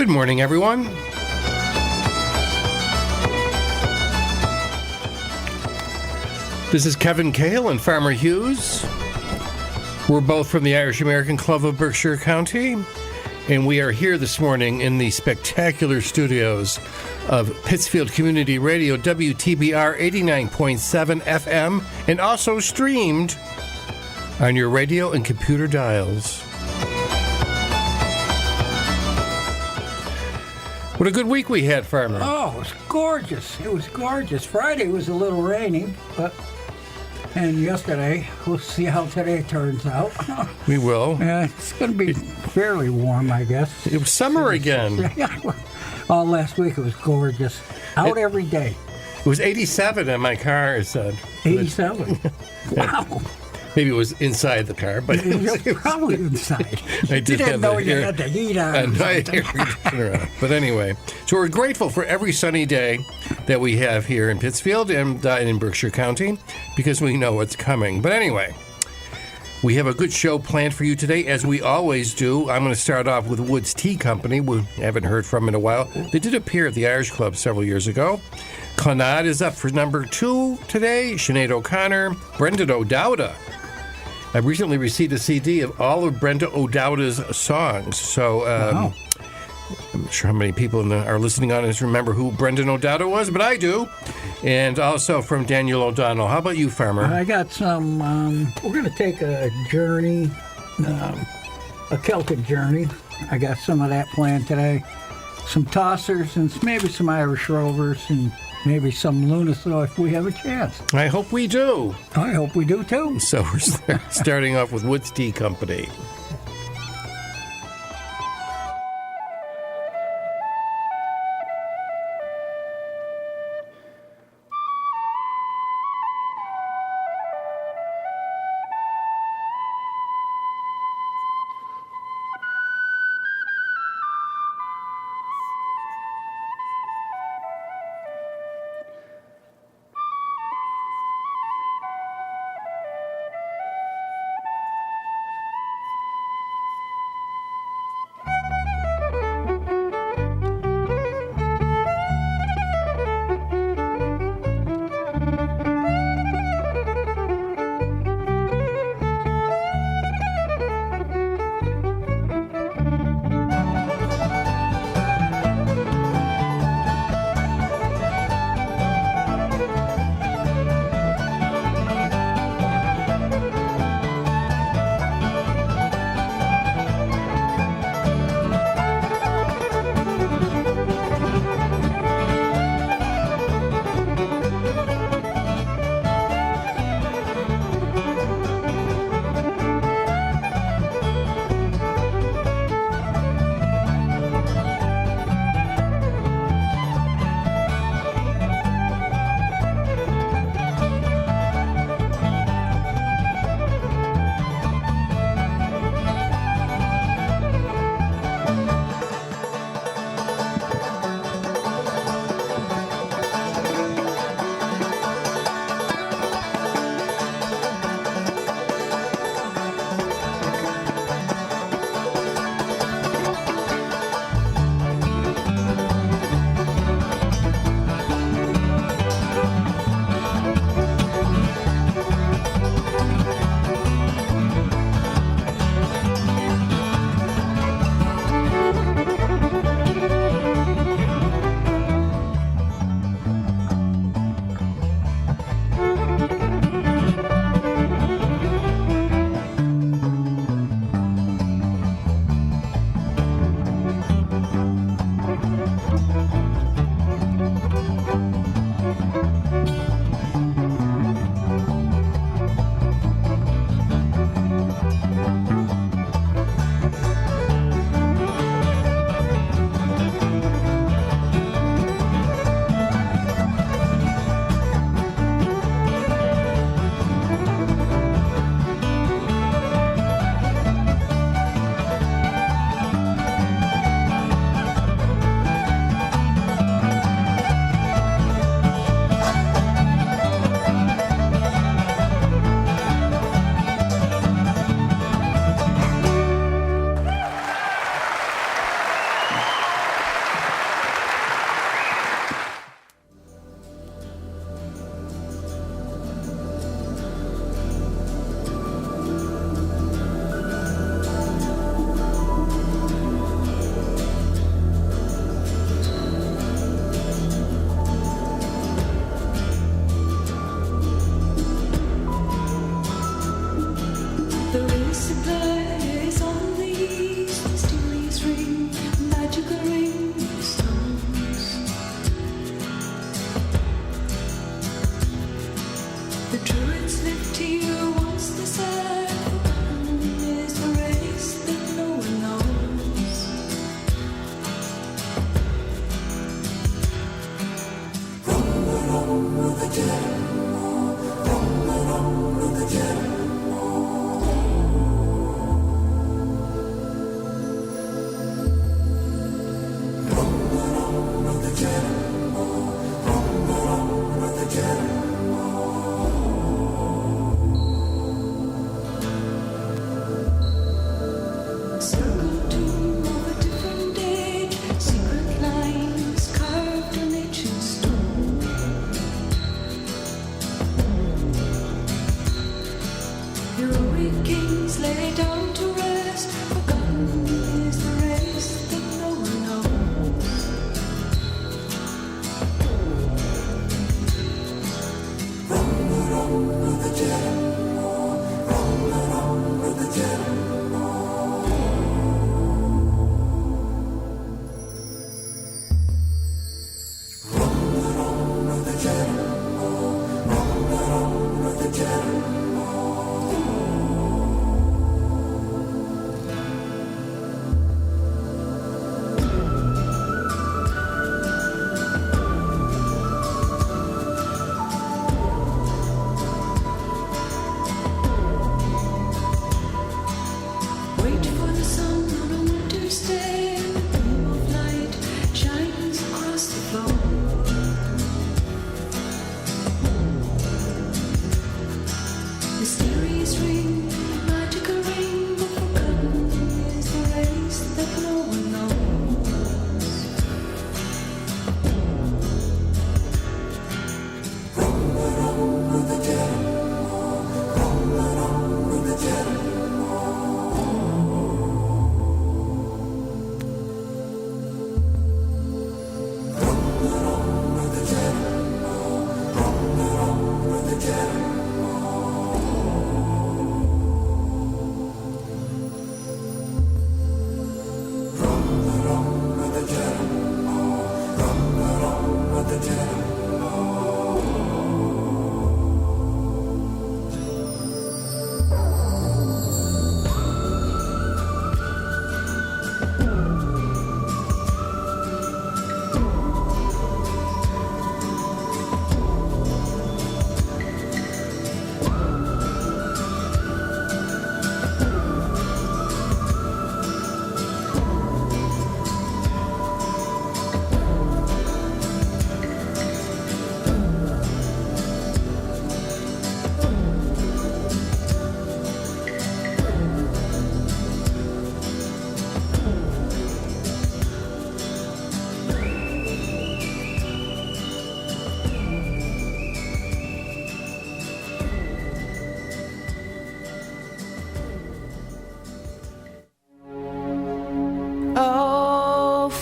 Good morning, everyone. This is Kevin Cahill and Farmer Hughes. We're both from the Irish American Club of Berkshire County, and we are here this morning in the spectacular studios of Pittsfield Community Radio, WTBR 89.7 FM, and also streamed on your radio and computer dials. What a good week we had, Farmer. Oh, it was gorgeous. It was gorgeous. Friday was a little rainy, and yesterday. We'll see how today turns out. We will. It's going to be fairly warm, I guess. It was summer again. Yeah. All last week it was gorgeous. Out every day. It was 87 in my car, it said. 87? Wow. Maybe it was inside the car, but it was probably inside. I did you didn't have know you had the heat on. But anyway, so we're grateful for every sunny day that we have here in Pittsfield and in Berkshire County because we know what's coming. But anyway, we have a good show planned for you today, as we always do. I'm going to start off with Woods Tea Company. We haven't heard from in a while. They did appear at the Irish Club several years ago. Clannad is up for number 2 today. Sinead O'Connor, Brendan O'Dowda. I recently received a CD of all of Brenda O'Dowda's songs. So Wow. I'm not sure how many people are listening on this remember who Brendan O'Dowda was, but I do. And also from Daniel O'Donnell. How about you, Farmer? I got some, we're going to take a journey, a Celtic journey. I got some of that planned today. Some tossers and maybe some Irish rovers and maybe some Lunasaw if we have a chance. I hope we do. I hope we do too. So we're starting off with Woods Tea Company.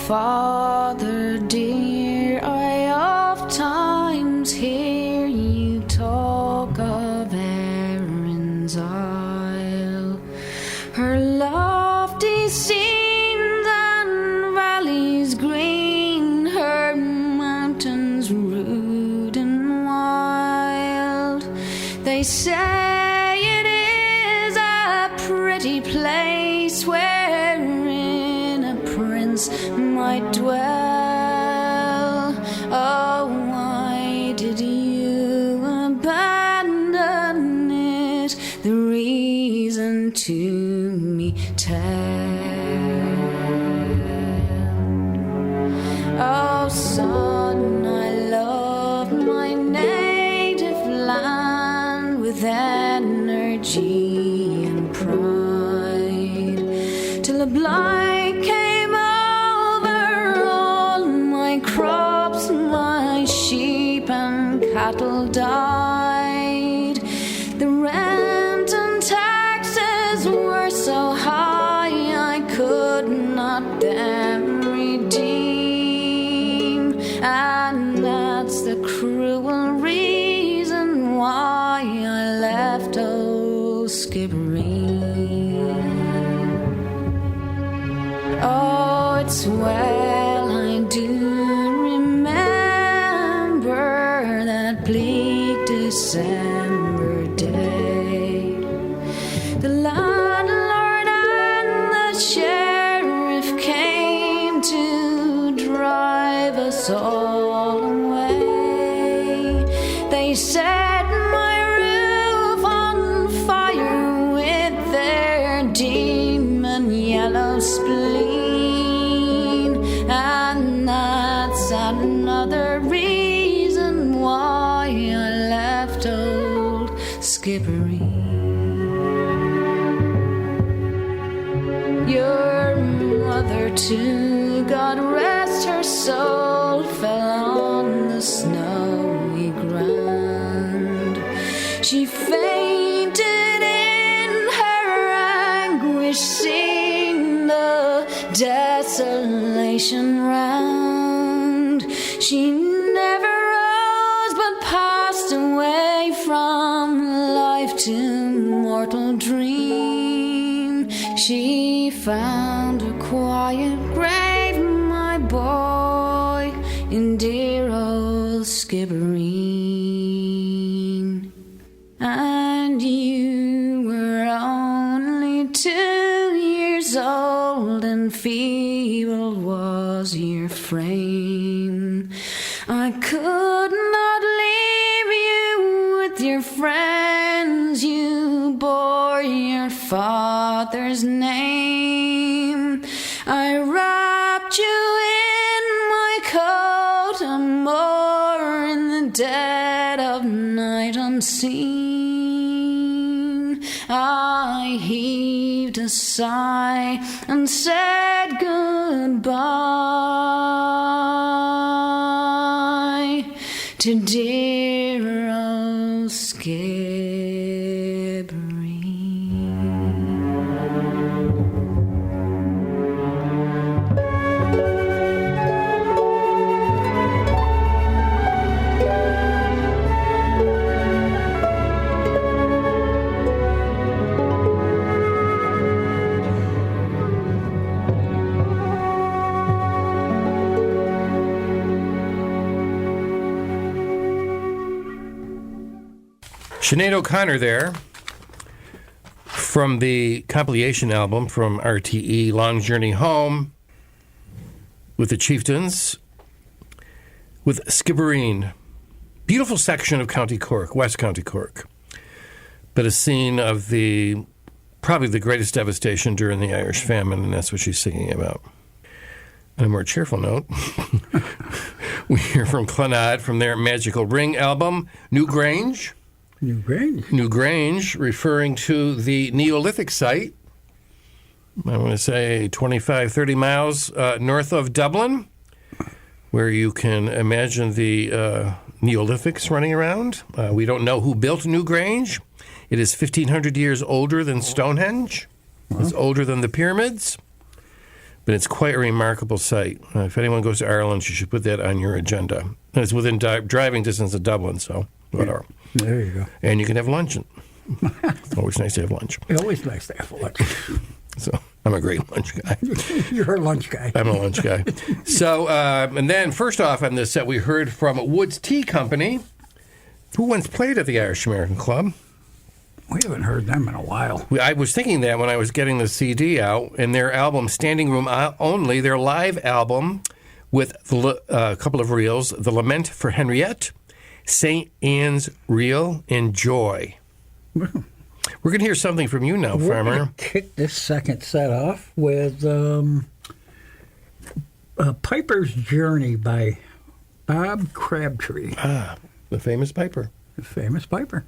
Father dear, I oft times hear you talk of Erin's Isle, her lofty scenes and valleys green, her mountains rude and wild. They say it is a pretty place wherein a prince might dwell. Oh, why did you abandon it? The reason to me tell. Oh, son, I love my native land with energy and pride, till a blight came over all my crops, my sheep and cattle died. The rent and taxes were so high I could not them redeem, and that's the cruel reason why I left old Skibbereen. Well, I do remember that bleak December day. The landlord and the sheriff came to drive us all away. They set my roof on fire with their demon yellow spleen, and that's another reason why I left old Skibbereen. Your mother too, God rest her soul, fell on the snowy ground. She fainted in her anguish, seeing the desolation round. She never rose but passed away from life to mortal dream. She found a quiet grave, my boy, in dear old Skibbereen. And you were only 2 years old, and feeble was your frame. I could not leave you with your friends, you bore your father's name. I wrapped you in my coat, a more in the dead of night unseen. I heaved a sigh and said goodbye to dear old Skibbereen. Sinead O'Connor there from the compilation album from RTE, Long Journey Home, with the Chieftains, with Skibbereen. Beautiful section of County Cork, West County Cork, but a scene of probably the greatest devastation during the Irish famine, and that's what she's singing about. On a more cheerful note, we hear from Clonard from their Magical Ring album, New Grange. New Grange, referring to the Neolithic site, I want to say 25, 30 miles north of Dublin, where you can imagine the Neolithics running around. We don't know who built New Grange. It is 1,500 years older than Stonehenge. It's older than the pyramids. But it's quite a remarkable site. If anyone goes to Ireland, you should put that on your agenda. And it's within driving distance of Dublin, so whatever. There you go. And you can have lunch. It's always nice to have lunch. It's always nice to have lunch. So I'm a great lunch guy. You're a lunch guy. I'm a lunch guy. So, and then first off on this set, we heard from Woods Tea Company, who once played at the Irish American Club. We haven't heard them in a while. I was thinking that when I was getting the CD out, and their album, Standing Room Only, their live album with a couple of reels, The Lament for Henriette, St. Anne's Reel, and Joy. We're going to hear something from you now, Farmer. We're going to kick this second set off with Piper's Journey by Bob Crabtree. Ah, the famous piper. The famous piper.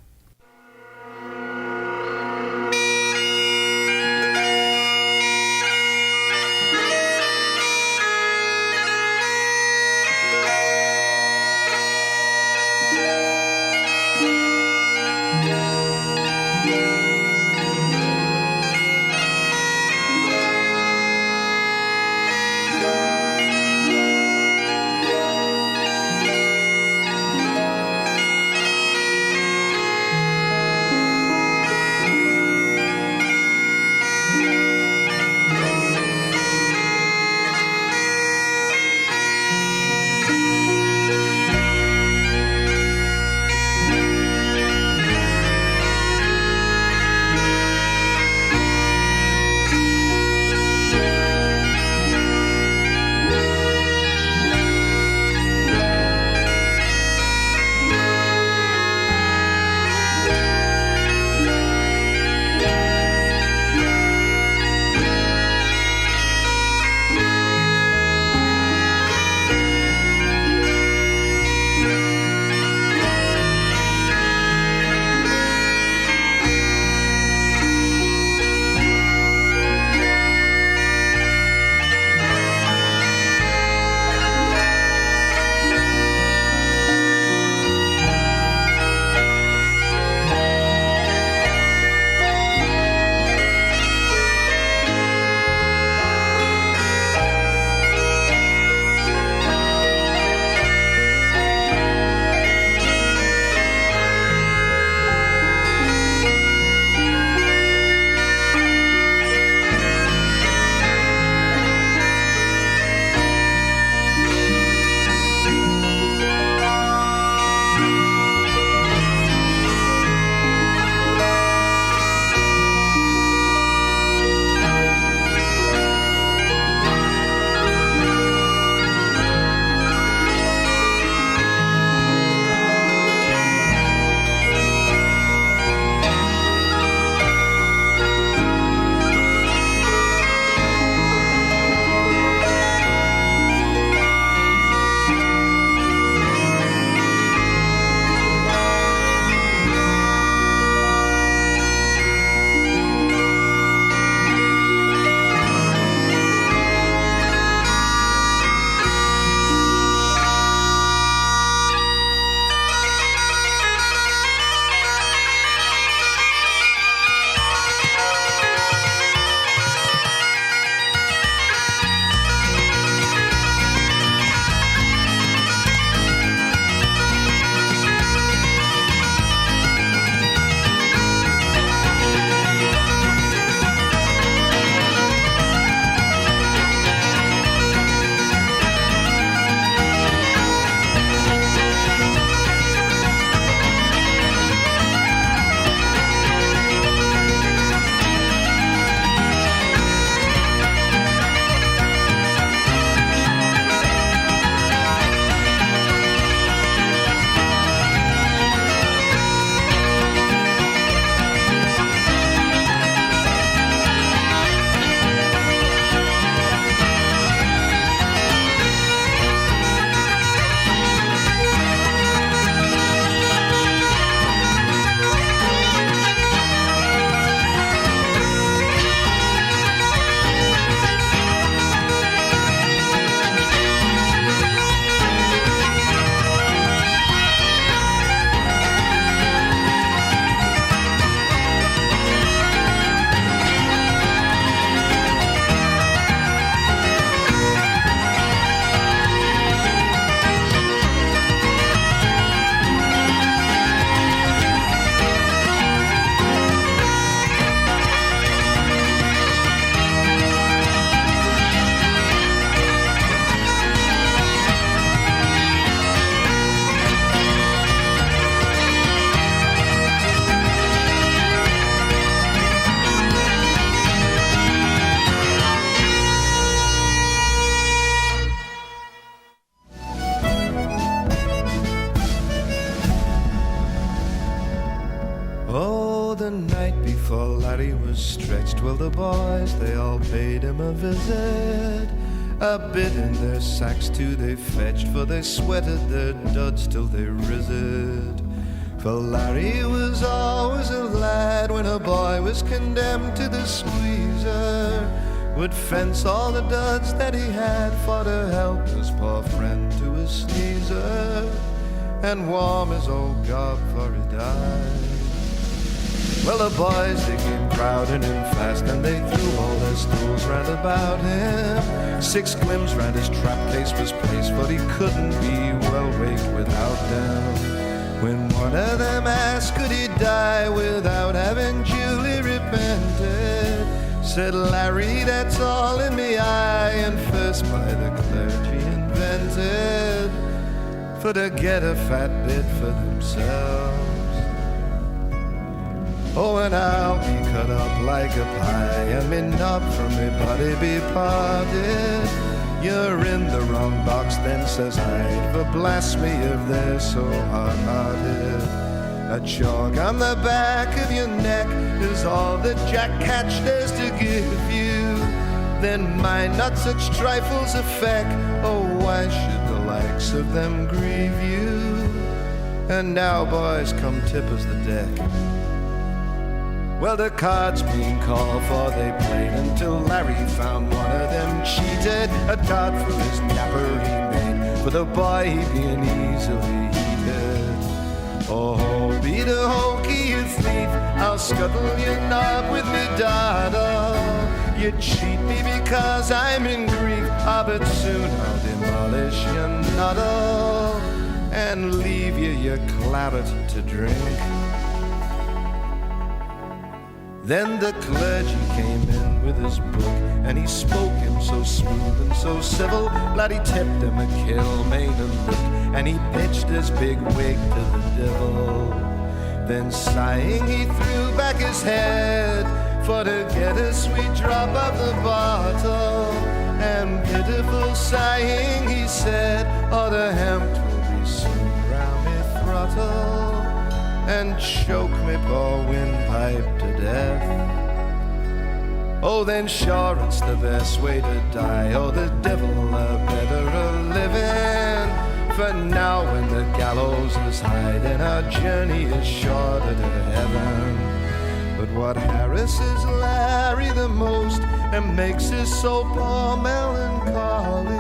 night before Larry was stretched, well, the boys, they all paid him a visit. A bit in their sacks too they fetched, for they sweated their duds till they rizzed. For Larry was always a lad when a boy was condemned to the squeezer, would fence all the duds that he had for to help his poor friend to a sneezer, and warm his old gob for he died. Well, the boys, they came crowding in fast, and they threw all their stools round about him. 6 glims round his trap case was placed, for he couldn't be well waked without them. When one of them asked, could he die without having duly repented, said Larry, that's all in me eye, and first by the clergy invented, for to get a fat bit for themselves. Oh, and I'll be cut up like a pie, and me knob from me body be parted. You're in the wrong box then, says I, for blast me if they're so hard-hearted. A chalk on the back of your neck is all that Jack Catch dares to give you. Then mind not such trifles affect, oh, why should the likes of them grieve you? And now, boys, come tip us the deck. Well, the cards being called for, they played until Larry found one of them cheated. A dart through his napper he made, for the boy he being easily heated. Oh, be the hokey, you thief, I'll scuttle your knob with me dardle. You cheat me because I'm in grief, but soon I'll demolish your noddle and leave you your claret to drink. Then the clergy came in with his book, and he spoke him so smooth and so civil, Laddie tipped him a kill, made a look, and he pitched his big wig to the devil. Then sighing he threw back his head, for to get a sweet drop of the bottle, and pitiful sighing he said, oh, the hemp will be soon round me throttle, and choke me poor windpipe to death. Oh, then sure it's the best way to die, oh, the devil a better a living. For now when the gallows is high, then our journey is shorter to heaven. But what harasses Larry the most and makes his soul poor melancholy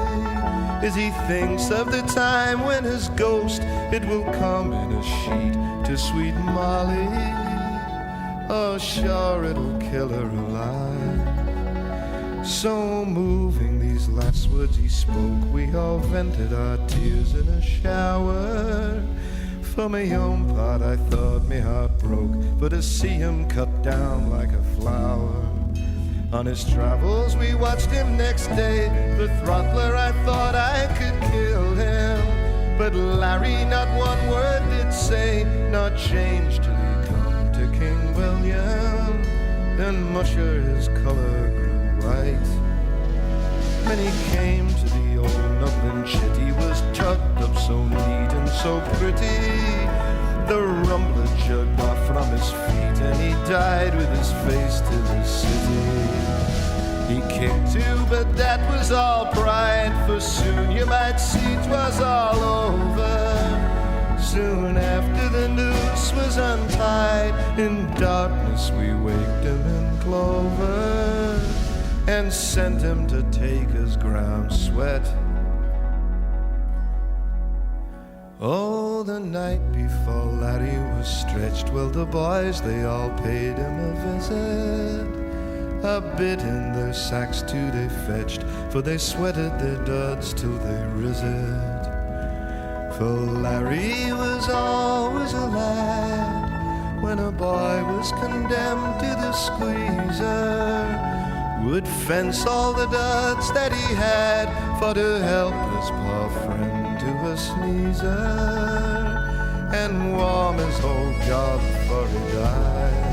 is he thinks of the time when his ghost, it will come in a sheet to sweet Molly. Oh, sure it'll kill her alive. So moving these last words he spoke, we all vented our tears in a shower. For my own part I thought me heart broke, for to see him cut down like a flower. On his travels we watched him next day, the throttler I thought I could kill him, but Larry not one word did say, nor change till he come to King William. Then musher his colour grew white. When he came to the old Dublin chit, he was tucked up so neat and so pretty. The rumbler jugged off from his feet, and he died with his face to the city. He kicked too, but that was all pride, for soon you might see 'twas all over. Soon after the noose was untied, in darkness we waked him in clover, and sent him to take his ground sweat. Oh, the night before Larry was stretched, well, the boys, they all paid him a visit. A bit in their sacks too they fetched, for they sweated their duds till they rizzed. For Larry was always a lad when a boy was condemned to the squeezer, would fence all the duds that he had for to help his poor friend to a sneezer, and warm his whole job before he died,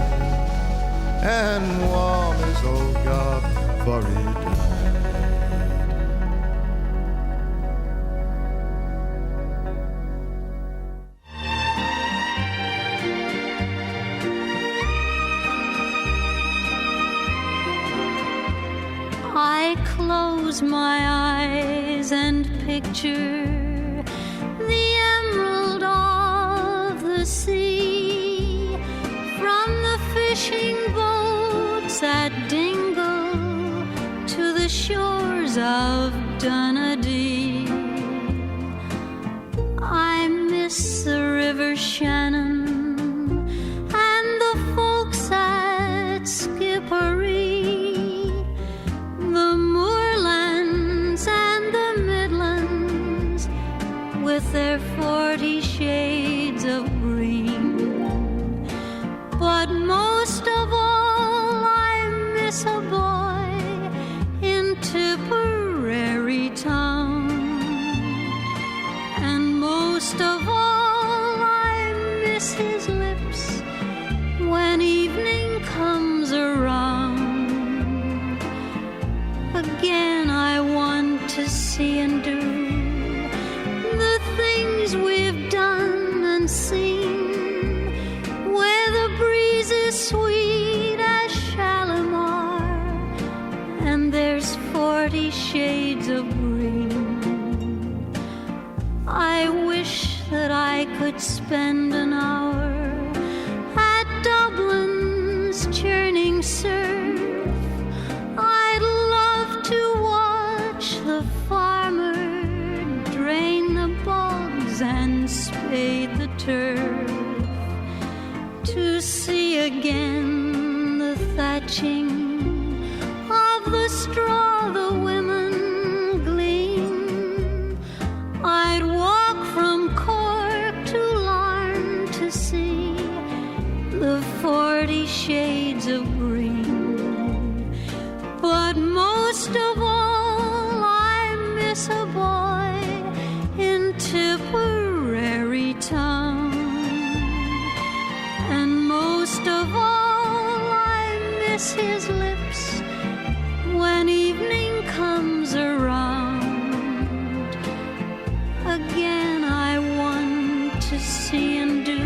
and warm his whole job before he died. close my eyes and picture the emerald of the sea, from the fishing boats at Dingle to the shores of Dunedin. I miss the River Shannon and the folks at Skippery, the moorlands and the midlands with their 40 shades of green. But most of all, I miss a boy in Tipperary town. And most of all, I miss his lips when evening comes around. Again, I want to see and do the things we've done and seen, where the breeze is sweet as Shalimar and there's 40 shades of green. I wish that I could spend an hour at Dublin's churning surf. I'd love to watch the farmer drain the bogs and spade the turf, to see again the thatching of the straw the women glean. I'd walk from Cork to Larne to see the 40 shades of green. But most of all, I miss a boy in Tipperary town. And most of all, I miss his lips when evening comes around. Again, I want to see and do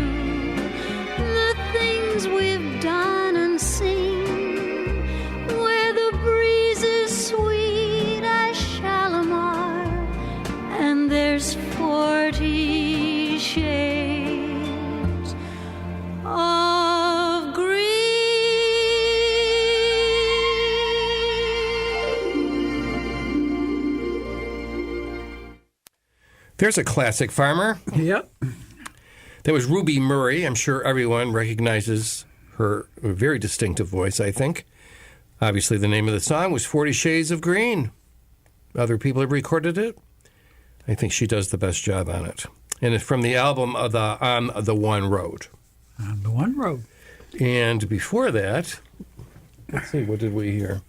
the things we've done and seen, where the breeze is sweet as Shalimar and there's 40 shades of green. There's a classic, Farmer. Yep. That was Ruby Murray. I'm sure everyone recognizes her very distinctive voice, I think. Obviously, the name of the song was 40 Shades of Green. Other people have recorded it. I think she does the best job on it. And it's from the album On the One Road. On the One Road. And before that, let's see, what did we hear?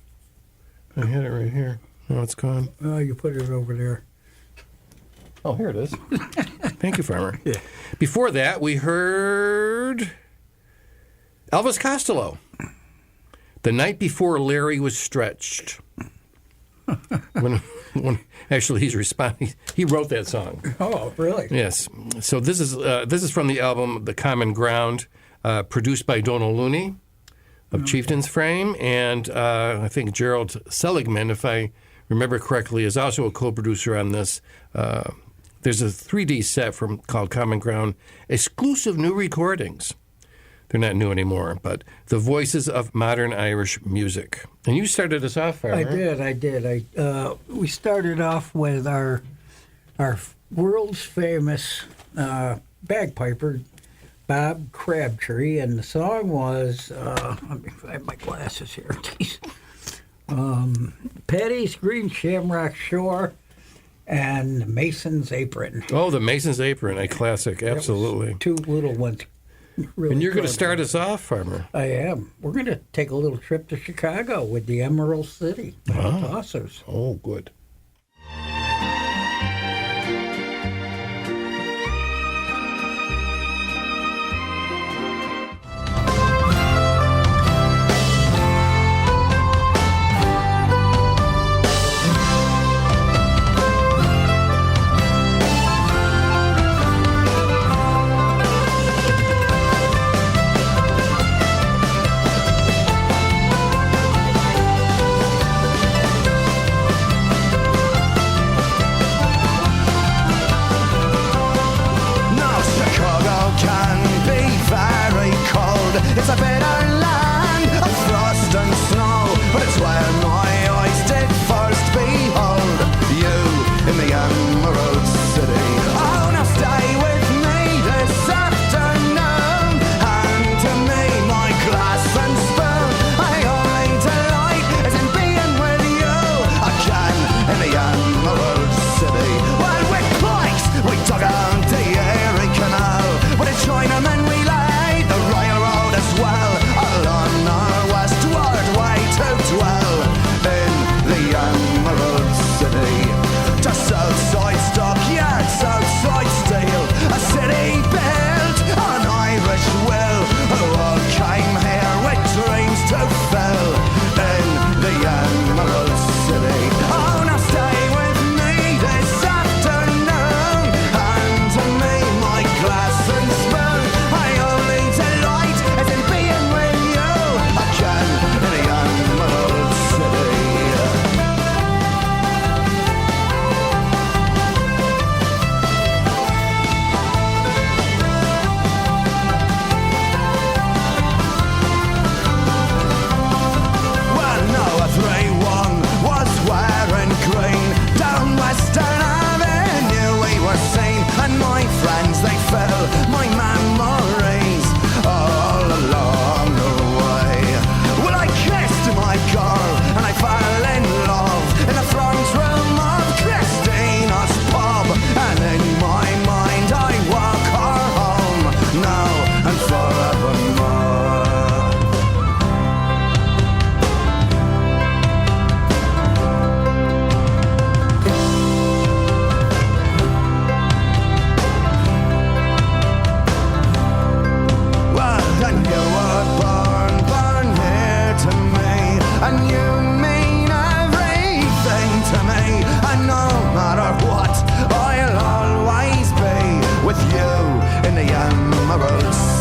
I had it right here. Oh, it's gone. Oh, you put it over there. Oh, here it is. Thank you, Farmer. Yeah. Before that, we heard Elvis Costello. The Night Before Larry Was Stretched. when actually he's responding, he wrote that song. Oh, really? Yes. So this is from the album The Common Ground, produced by Donald Looney of Chieftain's Frame, and I think Gerald Seligman, if I remember correctly, is also a co-producer on this. There's a 3D set called Common Ground, exclusive new recordings. They're not new anymore, but the voices of modern Irish music. And you started us off, Farmer. I did. We started off with our world's famous bagpiper, Bob Crabtree, and the song was, let me find my glasses here, geez. Paddy's Green Shamrock Shore and Mason's Apron. Oh, the Mason's Apron, a classic, absolutely. Two little ones. Really, and you're going to start us off, Farmer. I am. We're going to take a little trip to Chicago with the Emerald City Tossers. Oh, good.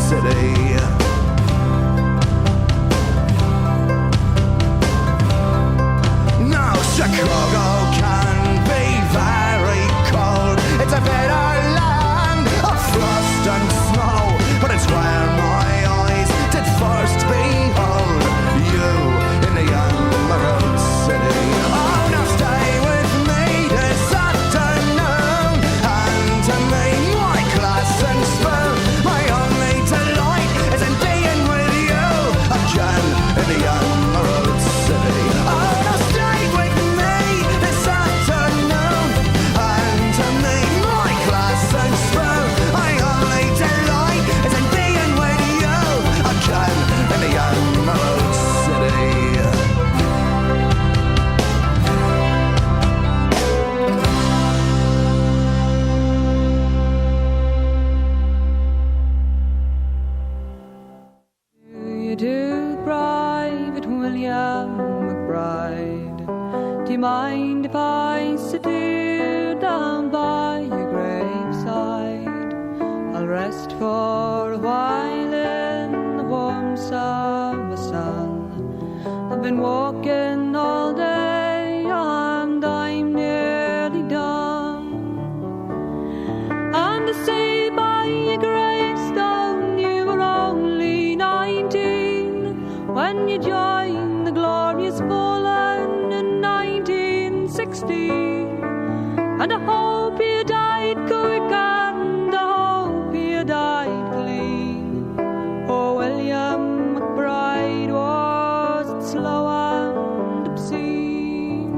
city. No, Chicago can be very cold. It's a bitter land of frost and snow, but it's where my eyes did first behold you in the Emerald City. Oh, now stay with me this afternoon, and to me my glass and spoon. My only delight is in being with you again in the Emerald City. Oh, now stay with me this afternoon, and to me my glass and spoon. My only delight is in being with you again in the Emerald City. You do, Private William McBride. Do you mind if I sit here down by your graveside? I'll rest for a while in the warm summer sun. I've been walking all day and I'm nearly done. And to say by your gravestone you were only 19 when you joined the glorious Poland in 1916. And I hope you died quick and I hope you died clean. Oh, William McBride, was it slow and obscene?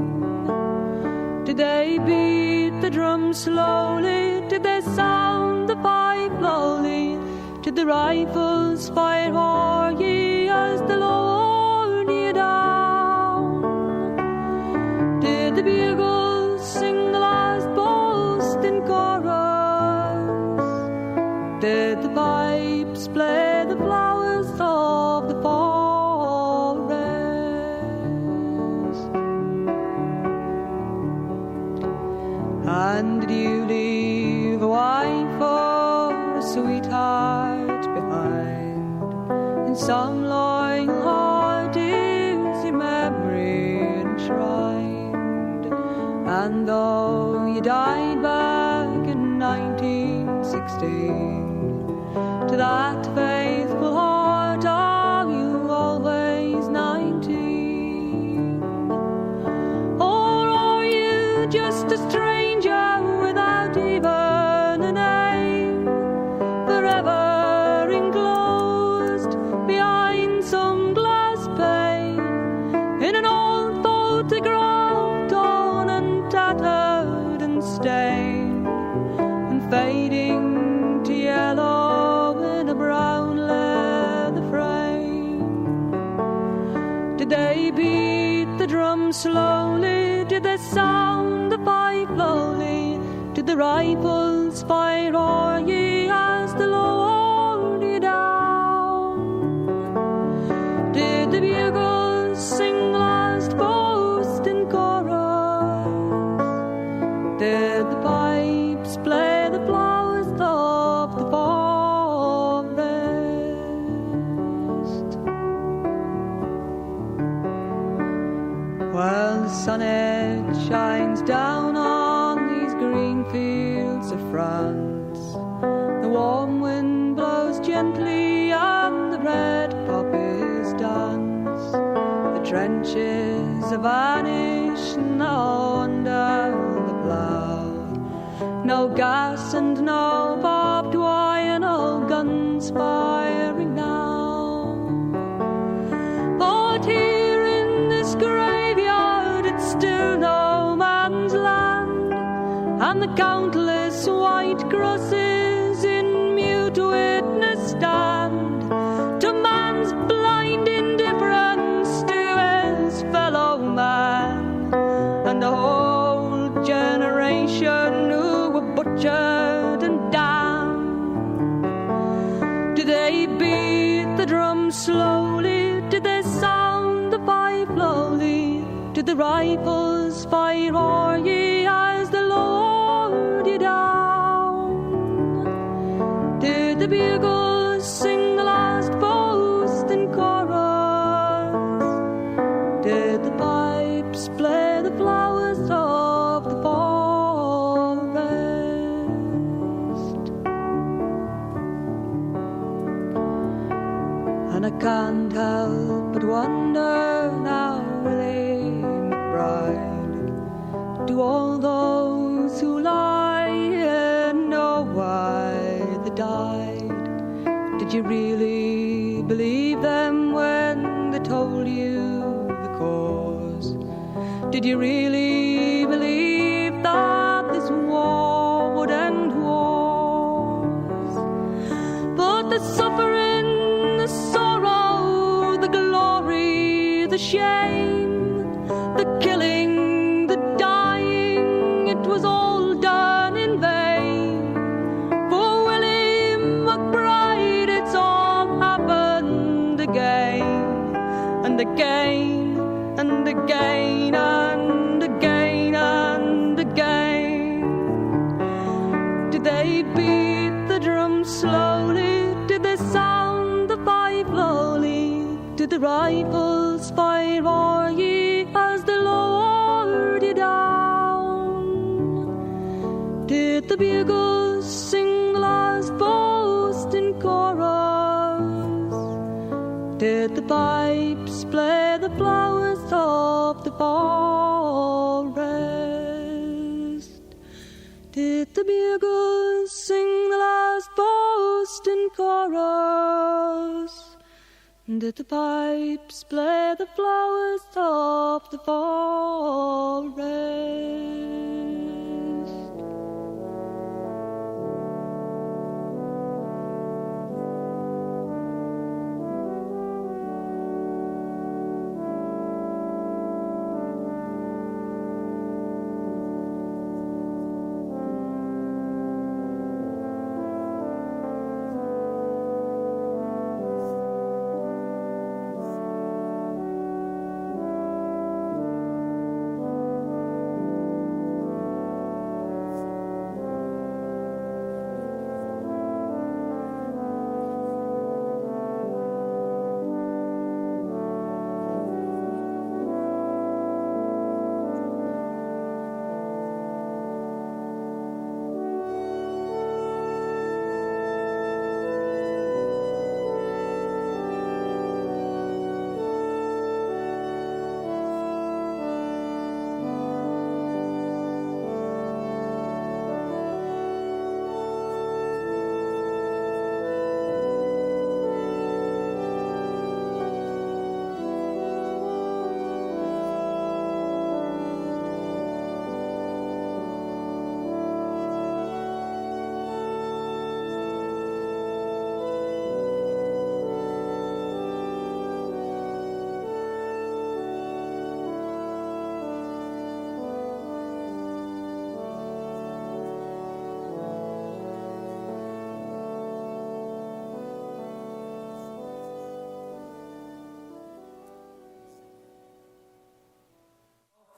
Did they beat the drum slowly? Did they sound the pipe lowly? Did the rifles fire o'er ye as they lowered ye down? Did the bugles sing the last boast in chorus? Did the pipes play the flowers of the forest? And did you leave a wife or a sweetheart behind? In some loyal heart is your memory enshrined. And though you died back in 1916, to that faithful heart are you always 19? Or are you just a stranger without even a name, forever enclosed behind some glass pane, in an old photograph torn and tattered and stained, and fading to yellow in a brown leather frame? Did they beat the drum slowly? Did they sound the pipe lowly? Did the rifles fire o'er ye as they lowered ye down? Did the bugles sing the last boast in chorus? Did the pipes play the flowers of the forest? Well, the sun it shines down on these green fields of France. The warm wind blows gently and the red poppies dance. The trenches have vanished now under the plough. No gas and no barbed wire, no guns firing now. But here in this graveyard it's still no man's land, and the countless white crosses in mute witness stand to man's blind indifference to his fellow man, and the whole generation who were butchered and damned. Did they beat the drum slowly? Did they sound the pipe lowly? Did the rifles fire o'er ye as they lowered ye down? Did the bugles sing did the pipes play the flowers of the forest. And I can't help but wonder now, Willie McBride, do all those who lie know why they died? Did you really believe them when they told you the cause? Did you really believe that this war would end wars? But the suffering, the sorrow, the glory, the shame, the killing, the dying, it was all done in vain. For Willie McBride, it's all happened again, and again, and again, and again, and again. Did they beat the drum slowly? Did they sound the fife lowly? Did the rifles fire o'er ye as they lowered you down? Did the bugles sing the last boast in chorus? Did the pipes play the flowers of the forest? Did the bugles sing the last boast in chorus? Did the pipes play the flowers of the forest?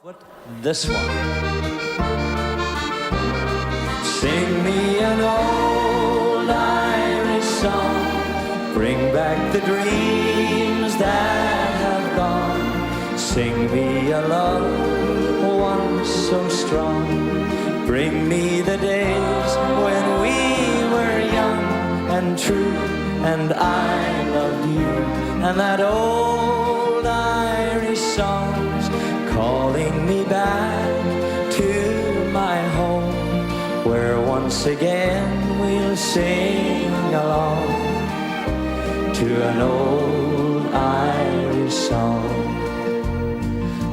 What? This one. Sing me an old Irish song, bring back the dreams that have gone. Sing me a love once so strong, bring me the days when we were young and true, and I loved you, and that old Irish song's calling me back to my home, where once again we'll sing along to an old Irish song.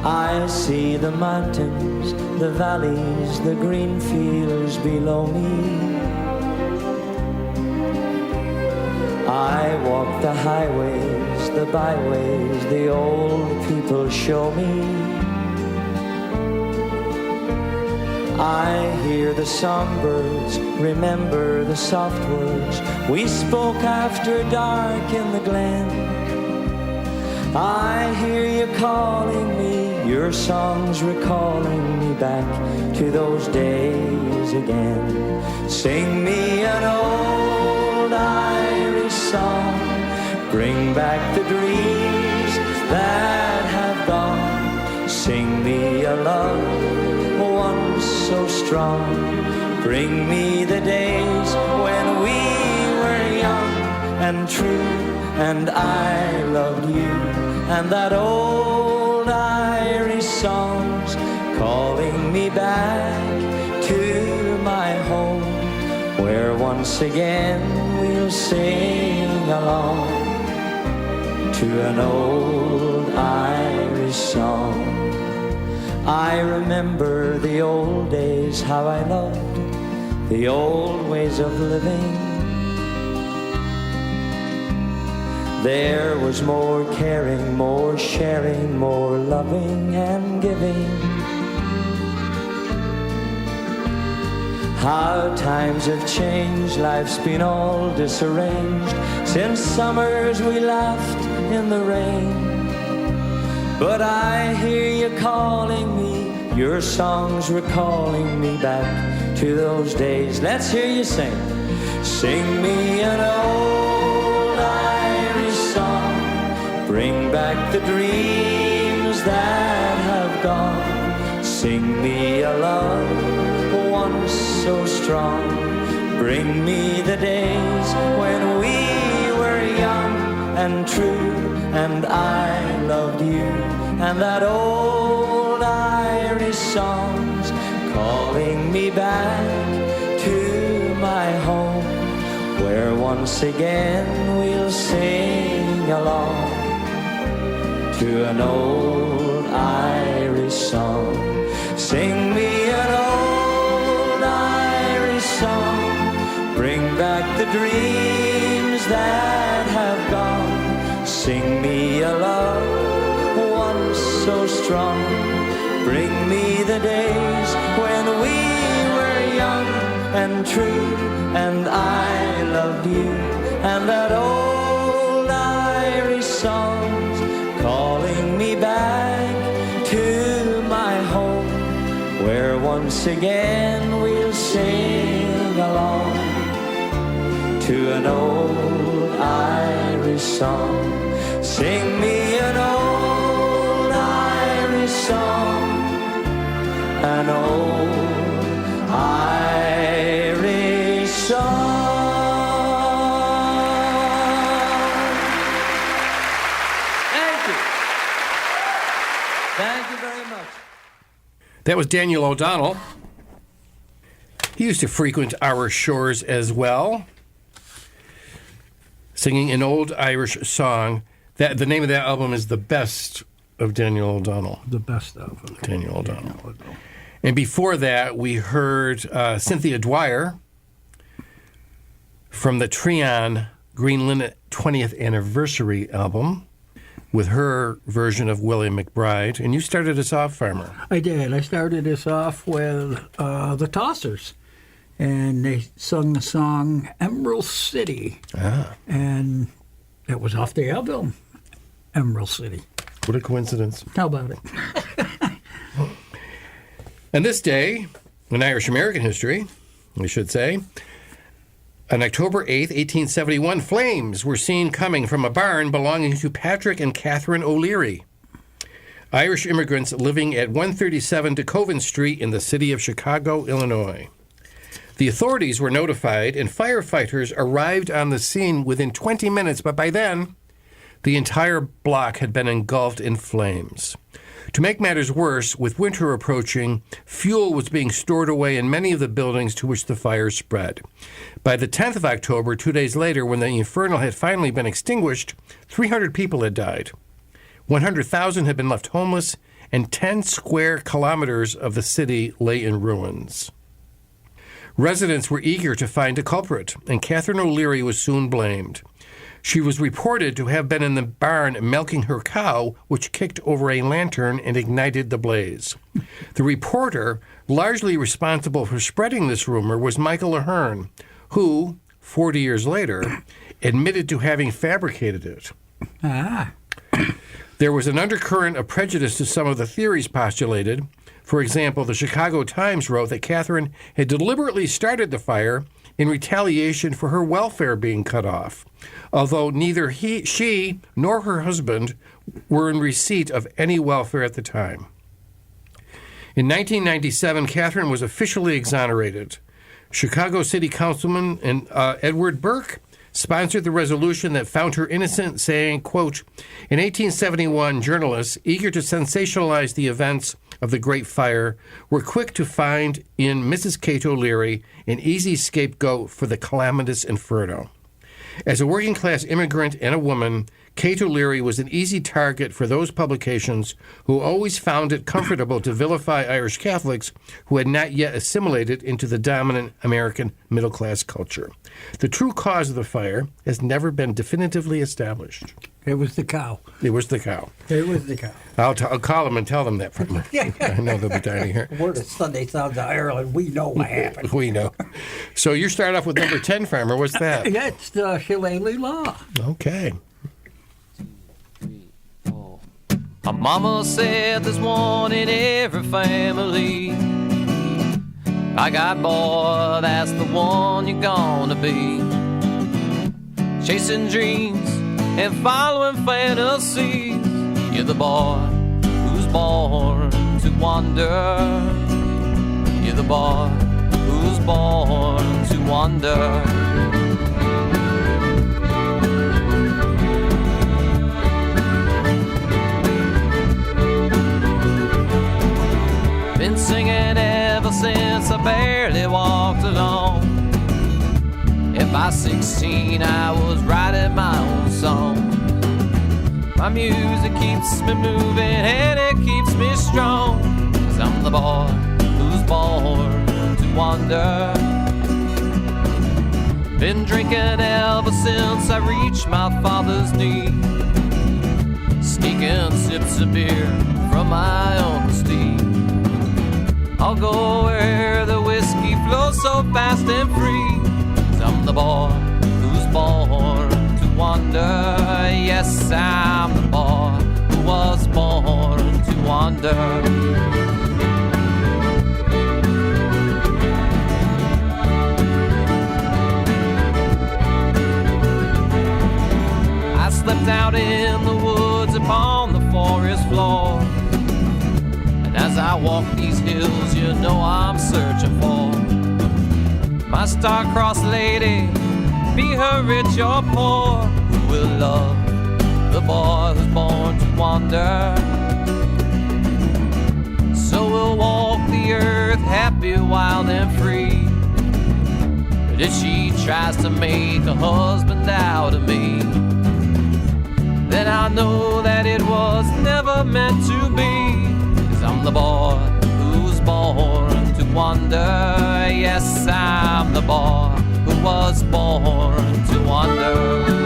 I see the mountains, the valleys, the green fields below me. I walk the highways, the byways, the old people show me. I hear the songbirds, remember the soft words we spoke after dark in the glen. I hear you calling me, your songs recalling me back to those days again. Sing me an old Irish song, bring back the dreams that have gone. a love once so strong. Bring me the days when we were young and true, and I loved you, and that old Irish song's calling me back to my home, where once again we'll sing along to an old Irish song. I remember the old days, how I loved the old ways of living. There was more caring, more sharing, more loving and giving. How times have changed, life's been all disarranged since summers we laughed in the rain. But I hear you calling me, your songs recalling me back to those days. Let's hear you sing. Sing me an old Irish song, bring back the dreams that have gone. Sing me a love once so strong, bring me the days when we were young and true, and I loved you, and that old Irish song's calling me back to my home, where once again we'll sing along to an old Irish song. Sing me an old Irish song, bring back the dreams that have gone. Sing me a love once so strong, bring me the days when we were young and true, and I loved you, and that old Irish song's calling me back to my home, where once again we'll sing along to an old Irish song. Sing me an old Irish song, an old Irish song. Thank you. Thank you very much. That was Daniel O'Donnell. He used to frequent our shores as well, singing an old Irish song. That the name of that album is The Best of Daniel O'Donnell. The best of them. Daniel O'Donnell. And before that, we heard Cynthia Dwyer from the Treon Green Linnet 20th Anniversary album with her version of Willie McBride. And you started us off, Farmer. I did. I started this off with the Tossers, and they sung the song Emerald City. Ah. And it was off the album, Emerald City. What a coincidence. How about it? And this day, in Irish American history, we should say, on October 8th, 1871, flames were seen coming from a barn belonging to Patrick and Catherine O'Leary, Irish immigrants living at 137 DeKoven Street in the city of Chicago, Illinois. The authorities were notified, and firefighters arrived on the scene within 20 minutes, but by then, the entire block had been engulfed in flames. To make matters worse, with winter approaching, fuel was being stored away in many of the buildings to which the fire spread. By the 10th of October, 2 days later, when the inferno had finally been extinguished, 300 people had died. 100,000 had been left homeless, and 10 square kilometers of the city lay in ruins. Residents were eager to find a culprit, and Catherine O'Leary was soon blamed. She was reported to have been in the barn milking her cow, which kicked over a lantern and ignited the blaze. The reporter, largely responsible for spreading this rumor, was Michael Ahern, who, 40 years later, admitted to having fabricated it. Ah. There was an undercurrent of prejudice to some of the theories postulated. For example, the Chicago Times wrote that Catherine had deliberately started the fire in retaliation for her welfare being cut off, although neither she nor her husband were in receipt of any welfare at the time. In 1997, Catherine was officially exonerated. Chicago City Councilman Edward Burke sponsored the resolution that found her innocent, saying, quote, in 1871, journalists, eager to sensationalize the events of the Great Fire, were quick to find in Mrs. Kate O'Leary an easy scapegoat for the calamitous inferno. As a working-class immigrant and a woman, Kate O'Leary was an easy target for those publications who always found it comfortable to vilify Irish Catholics who had not yet assimilated into the dominant American middle-class culture. The true cause of the fire has never been definitively established. It was the cow. It was the cow. It was the cow. I'll call them and tell them that. From I know they'll be dying to hear. We're the Sunday Sounds of Ireland. We know what happened. We know. So you start off with number 10, Farmer. What's that? That's the Shillelagh Law. Okay. My mama said there's one in every family. I got boy, that's the one you're gonna be. Chasing dreams and following fantasies. You're the boy who's born to wander. You're the boy who's born to wander. Been singing ever since I barely walked along. And by 16 I was writing my own song. My music keeps me moving and it keeps me strong. 'Cause I'm the boy who's born to wander. Been drinking ever since I reached my father's knee. Sneaking sips of beer from my uncle's steed. I'll go where the whiskey flows so fast and free. 'Cause I'm the boy who's born to wander. Yes, I'm the boy who was born to wander. I slept out in the woods upon the forest floor. As I walk these hills, you know I'm searching for my star-crossed lady, be her rich or poor, who will love the boy who's born to wander. So we'll walk the earth happy, wild and free. But if she tries to make a husband out of me, then I know that it was never meant to be. I'm the boy who's born to wander. Yes, I'm the boy who was born to wander.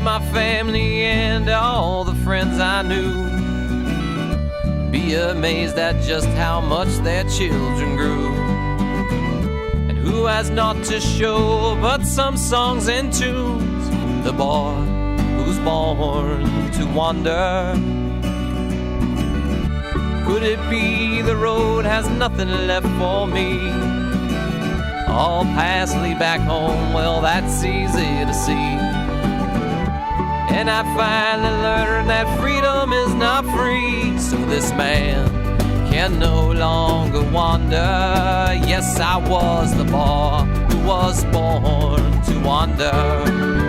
My family and all the friends I knew, be amazed at just how much their children grew. And who has naught to show but some songs and tunes? The boy who's born to wander. Could it be the road has nothing left for me? All past lead back home, well that's easy to see. And I finally learned that freedom is not free. So this man can no longer wander. Yes, I was the boy who was born to wander.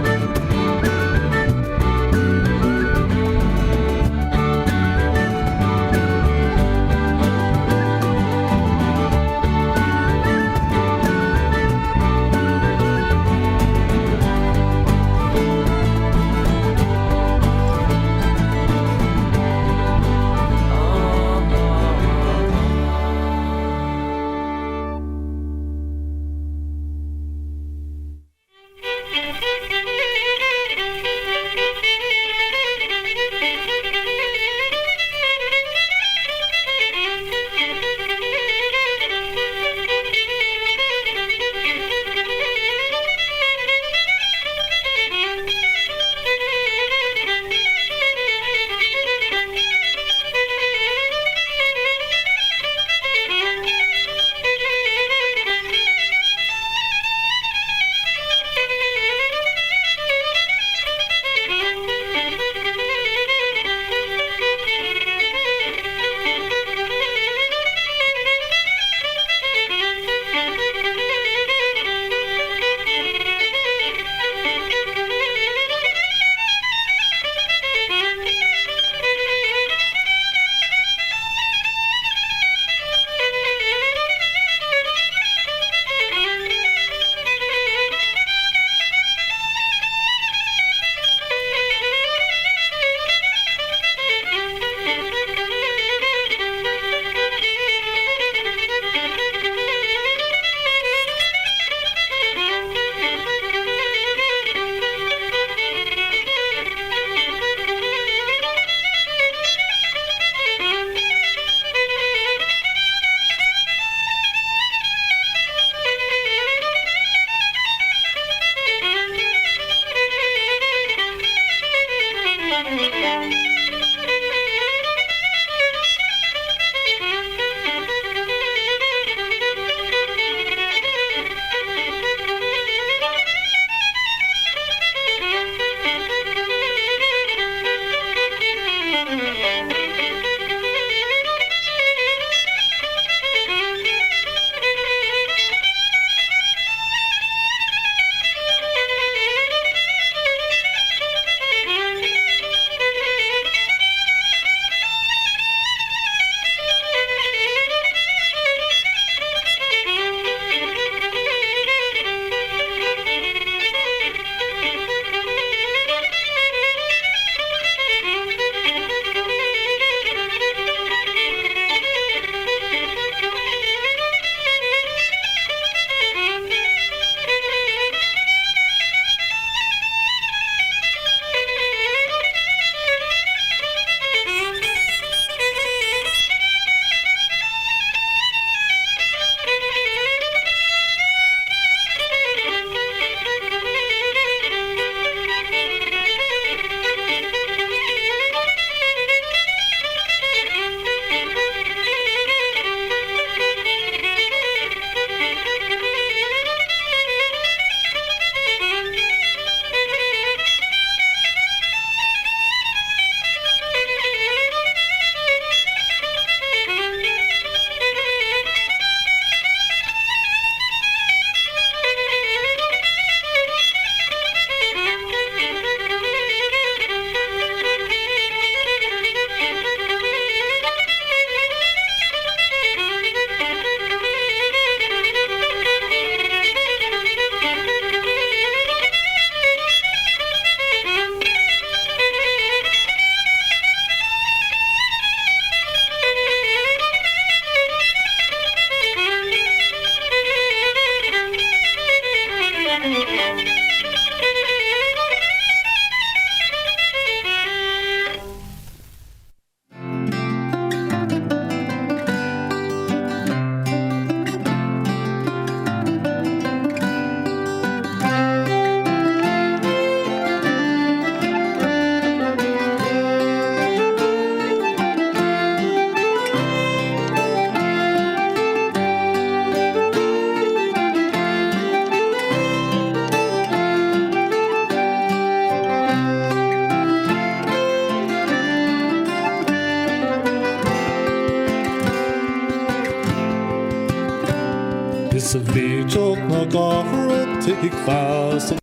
Is a vídeók na garratig fast.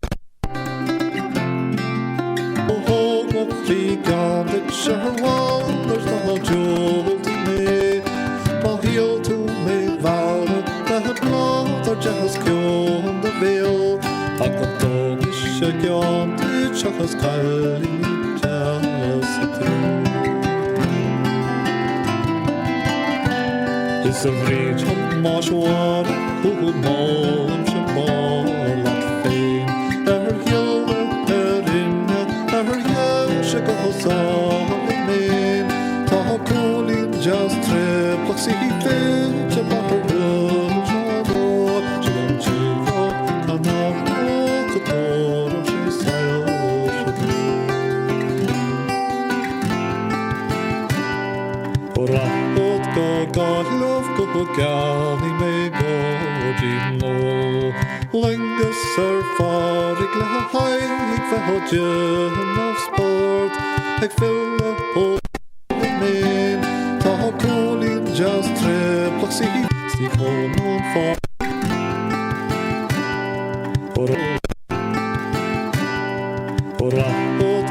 Hógok rígan dit sérhán, there's no jewel to me. Ma heel to me valid, the blood or just kjón the veil. Tak a dog is sjön, dit sjøkast kalli jealousy. Is a bridge on Marshwater, who mom should ball like fame. Hill, in, hill, she goes on the main. Talk only just trip, like see things about her girl, shadow. She don't check up, can not walk a door, she's silent. God love go gani me godino Lingus er farig le haig ve hodjen av sport Eg fylle på min Ta kolin just treplak si Stig honom far Og rapport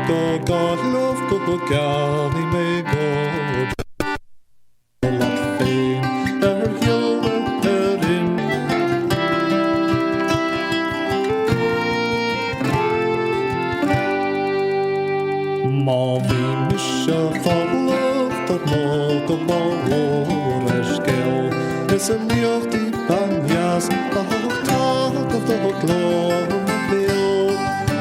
God love go gani me godino Is a licht die banjas, a hoogtaat of de hoogloon wil.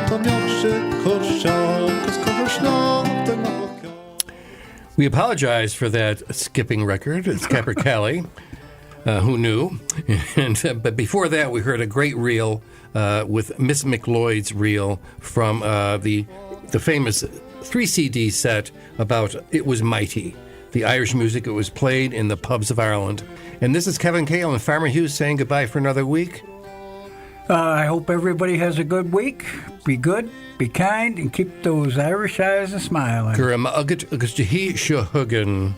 Dan josje korsjalkes korsnacht en We apologize for that skipping record. It's Capper Cali. Who knew? But before that, we heard a great reel with Miss McLeod's reel from the famous 3 CD set about It Was Mighty, the Irish music that was played in the pubs of Ireland. And this is Kevin Cale and Farmer Hughes saying goodbye for another week. I hope everybody has a good week. Be good, be kind, and keep those Irish eyes a smiling. Gurama Ugat Ugastahi Shahugan.